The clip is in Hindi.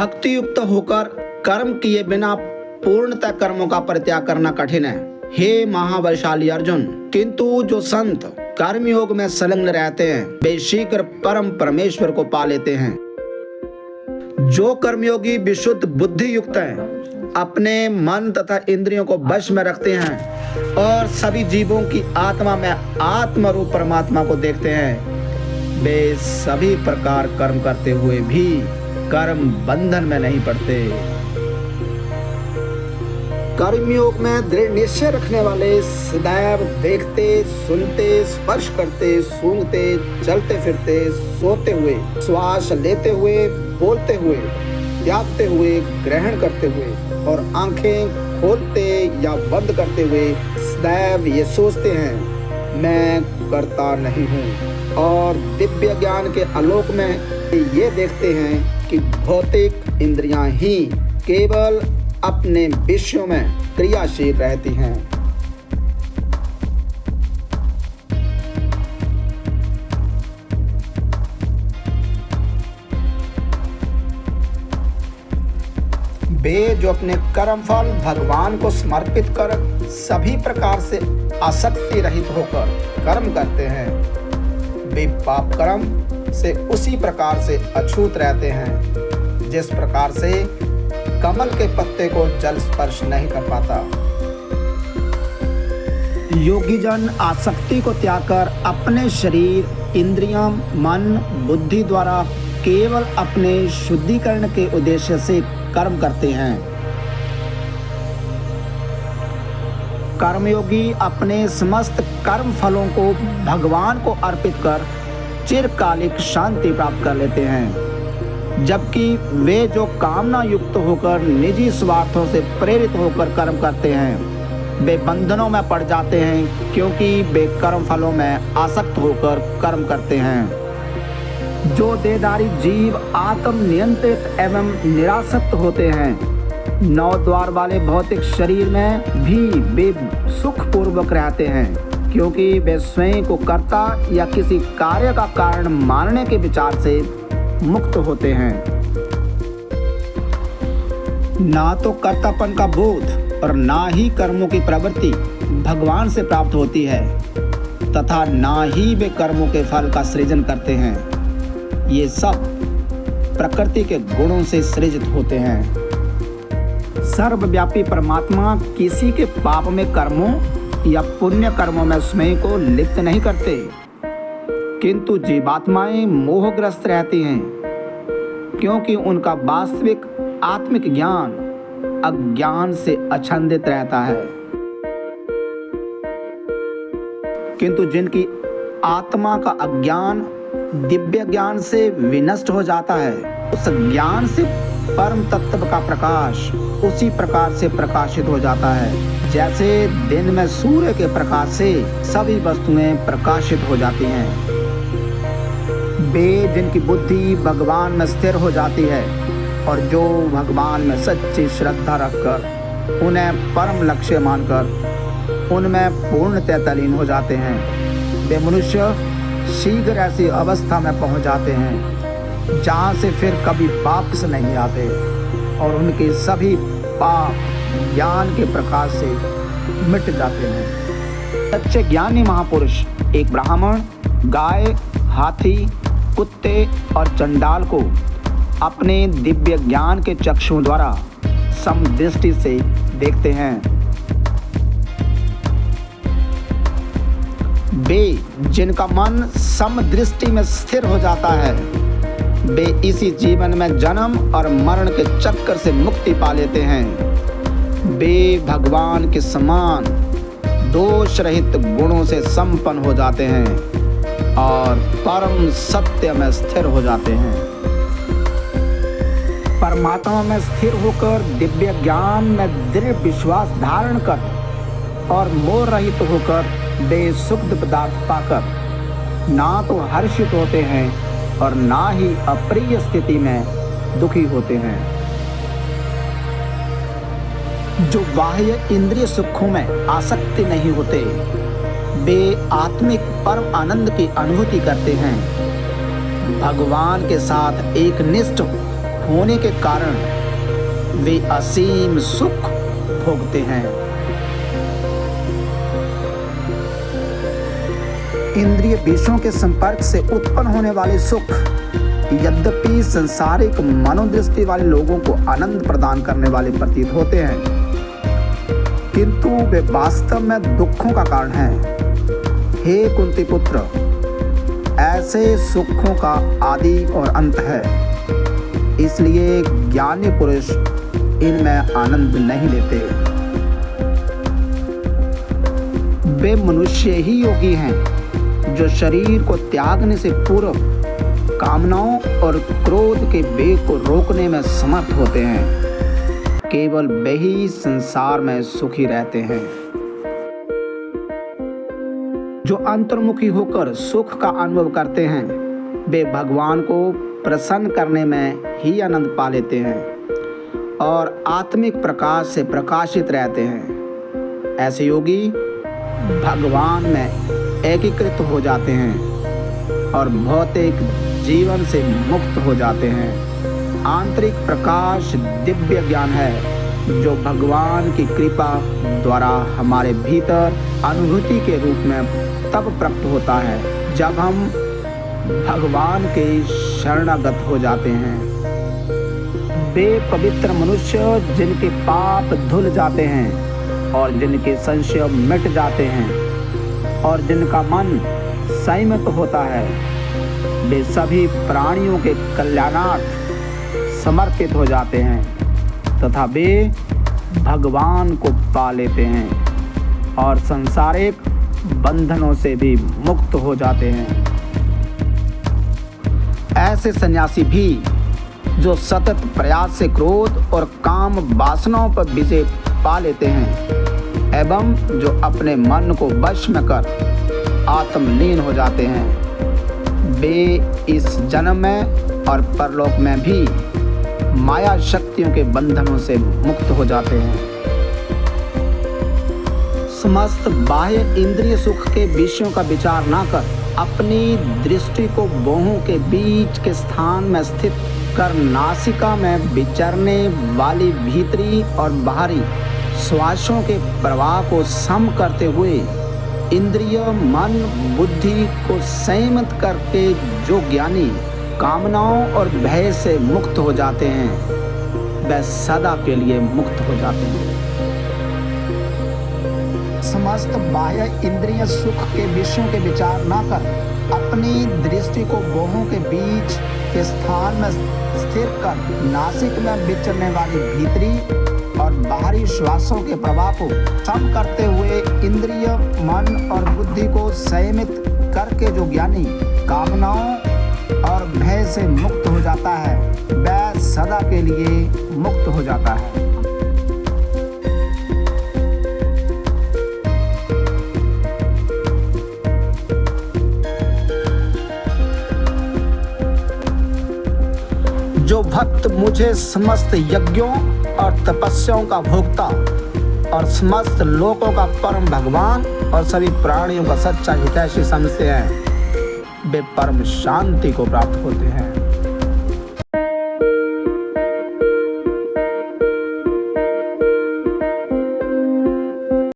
भक्ति युक्त होकर कर्म किए बिना पूर्णतः कर्मों का परित्याग करना कठिन है, हे महाबलशाली अर्जुन। किंतु जो संत कर्मयोग में संलग्न रहते हैं वे शीघ्र परम परमेश्वर को पा लेते हैं। जो कर्मयोगी विशुद्ध बुद्धि युक्त हैं, अपने मन तथा इंद्रियों को वश में रखते हैं और सभी जीवों की आत्मा में आत्म रूप परमात्मा को देखते हैं, वे सभी प्रकार कर्म करते हुए भी कर्म बंधन में नहीं पड़ते। कर्मयोग में दृढ़ निश्चय रखने वाले सदैव देखते, सुनते, स्पर्श करते, सूंघते, चलते फिरते, सोते हुए, श्वास लेते हुए, बोलते हुए, त्यागते हुए, ग्रहण करते हुए और आंखें खोलते या बंद करते हुए सदैव ये सोचते हैं मैं करता नहीं हूँ, और दिव्य ज्ञान के आलोक में ये देखते हैं कि भौतिक इंद्रियां ही केवल अपने विषयों में क्रियाशील रहती हैं। वे जो अपने कर्म फल भगवान को समर्पित कर सभी प्रकार से आसक्ति रहित होकर कर्म करते हैं, वे पाप कर्म से उसी प्रकार से अछूत रहते हैं जिस प्रकार से कमल के पत्ते को जल स्पर्श नहीं कर पाता। योगी जन आसक्ति को त्याग कर अपने शरीर, इंद्रियां, मन, बुद्धि द्वारा केवल अपने शुद्धिकरण के उद्देश्य से कर्म करते हैं। कर्मयोगी अपने समस्त कर्म फलों को भगवान को अर्पित कर चिरकालिक शांति प्राप्त कर लेते हैं, जबकि वे जो कामना युक्त होकर निजी स्वार्थों से प्रेरित होकर कर्म करते हैं वे बंधनों में पड़ जाते हैं, क्योंकि वे कर्म फलों में आसक्त होकर कर्म करते हैं। जो देहधारी जीव आत्म नियंत्रित एवं निरासक्त होते हैं, नौ द्वार वाले भौतिक शरीर में भी वे सुखपूर्वक रहते हैं, क्योंकि वे स्वयं को कर्ता या किसी कार्य का कारण मानने के विचार से मुक्त होते हैं। ना तो कर्तापन का बोध और ना ही कर्मों की प्रवृत्ति भगवान से प्राप्त होती है, तथा ना ही वे कर्मों के फल का सृजन करते हैं। ये सब प्रकृति के गुणों से सृजित होते हैं। सर्वव्यापी परमात्मा किसी के पाप में कर्मों या पुण्य कर्मों में स्वयं को लिप्त नहीं करते, किंतु जीवात्माएं मोहग्रस्त रहती हैं, क्योंकि उनका वास्तविक आत्मिक ज्ञान अज्ञान से अछंदित रहता है। किंतु जिनकी आत्मा का अज्ञान दिव्य ज्ञान से विनष्ट हो जाता है, उस ज्ञान से परम तत्व का प्रकाश उसी प्रकार से प्रकाशित हो जाता है जैसे दिन में सूर्य के प्रकाश से सभी वस्तुएं प्रकाशित हो जाती हैं। वे जिनकी बुद्धि भगवान में स्थिर हो जाती है और जो भगवान में सच्ची श्रद्धा रखकर उन्हें परम लक्ष्य मानकर उनमें पूर्णतः तल्लीन हो जाते हैं, वे मनुष्य शीघ्र ऐसी अवस्था में पहुंच जाते हैं जहां से फिर कभी वापस नहीं आते, और उनके सभी पाप ज्ञान के प्रकाश से मिट जाते हैं। सच्चे ज्ञानी महापुरुष एक ब्राह्मण, गाय, हाथी, कुत्ते और चंडाल को अपने दिव्य ज्ञान के चक्षुओं द्वारा समदृष्टि से देखते हैं। वे जिनका मन समदृष्टि में स्थिर हो जाता है, वे इसी जीवन में जन्म और मरण के चक्कर से मुक्ति पा लेते हैं। वे भगवान के समान दोष रहित गुणों से संपन्न हो जाते हैं और परम सत्य में स्थिर हो जाते हैं। परमात्मा में स्थिर होकर दिव्य ज्ञान में दृढ़ विश्वास धारण कर और मोह रहित होकर वे सुख पदार्थ पाकर ना तो हर्षित होते हैं और ना ही अप्रिय स्थिति में दुखी होते हैं। जो बाह्य इंद्रिय सुखों में आसक्ति नहीं होते, वे आत्मिक परम आनंद की अनुभूति करते हैं। भगवान के साथ एक निष्ठ होने के कारण वे असीम सुख भोगते हैं। इंद्रिय विषयों के संपर्क से उत्पन्न होने वाले सुख यद्यपि संसारिक मनोदृष्टि वाले लोगों को आनंद प्रदान करने वाले प्रतीत होते हैं, किंतु वे वास्तव में दुखों का कारण हैं। हे कुंती पुत्र, ऐसे सुखों का आदि और अंत है, इसलिए ज्ञानी पुरुष इनमें आनंद नहीं लेते। वे मनुष्य ही योगी हैं जो शरीर को त्यागने से पूर्व कामनाओं और क्रोध के वेग को रोकने में समर्थ होते हैं। केवल वे ही संसार में सुखी रहते हैं। जो अंतर्मुखी होकर सुख का अनुभव करते हैं, वे भगवान को प्रसन्न करने में ही आनंद पा लेते हैं और आत्मिक प्रकाश से प्रकाशित रहते हैं। ऐसे योगी भगवान में एकीकृत हो जाते हैं और भौतिक जीवन से मुक्त हो जाते हैं। आंतरिक प्रकाश दिव्य ज्ञान है जो भगवान की कृपा द्वारा हमारे भीतर अनुभूति के रूप में तब प्रकट होता है जब हम भगवान के शरणागत हो जाते हैं। वे पवित्र मनुष्य जिनके पाप धुल जाते हैं और जिनके संशय मिट जाते हैं और जिनका मन संयमित होता है, वे सभी प्राणियों के कल्याणार्थ समर्पित हो जाते हैं तथा वे भगवान को पा लेते हैं और सांसारिक बंधनों से भी मुक्त हो जाते हैं। ऐसे सन्यासी भी जो सतत प्रयास से क्रोध और काम वासनाओं पर विजय पा लेते हैं एवं जो अपने मन को वश में कर आत्मलीन हो जाते हैं, वे इस जन्म में और परलोक में भी माया शक्तियों के बंधनों से मुक्त हो जाते हैं। समस्त बाह्य इंद्रिय सुख के विषयों का विचार न कर अपनी दृष्टि को बाहों के बीच के स्थान में स्थित कर नासिका में विचरने वाली भीतरी और बाहरी श्वासों के प्रवाह को सम करते हुए इंद्रिय मन बुद्धि को संयमित करके जो ज्ञानी कामनाओं और भय से मुक्त हो जाते हैं, वह सदा के लिए मुक्त हो जाते हैं। समस्त बाह्य इंद्रिय सुख के विषयों के विचार न कर अपनी दृष्टि को बाहों के बीच के स्थान में स्थिर कर नासिक में विचरने वाली भीतरी और बाहरी श्वासों के प्रवाह को सम करते हुए इंद्रिय मन और बुद्धि को संयमित करके जो ज्ञानी कामनाओं और भय से मुक्त हो जाता है, वह सदा के लिए मुक्त हो जाता है। जो भक्त मुझे समस्त यज्ञों और तपस्याओं का भोक्ता और समस्त लोकों का परम भगवान और सभी प्राणियों का सच्चा हितैषी समझते हैं, वे परम शांति को प्राप्त होते हैं।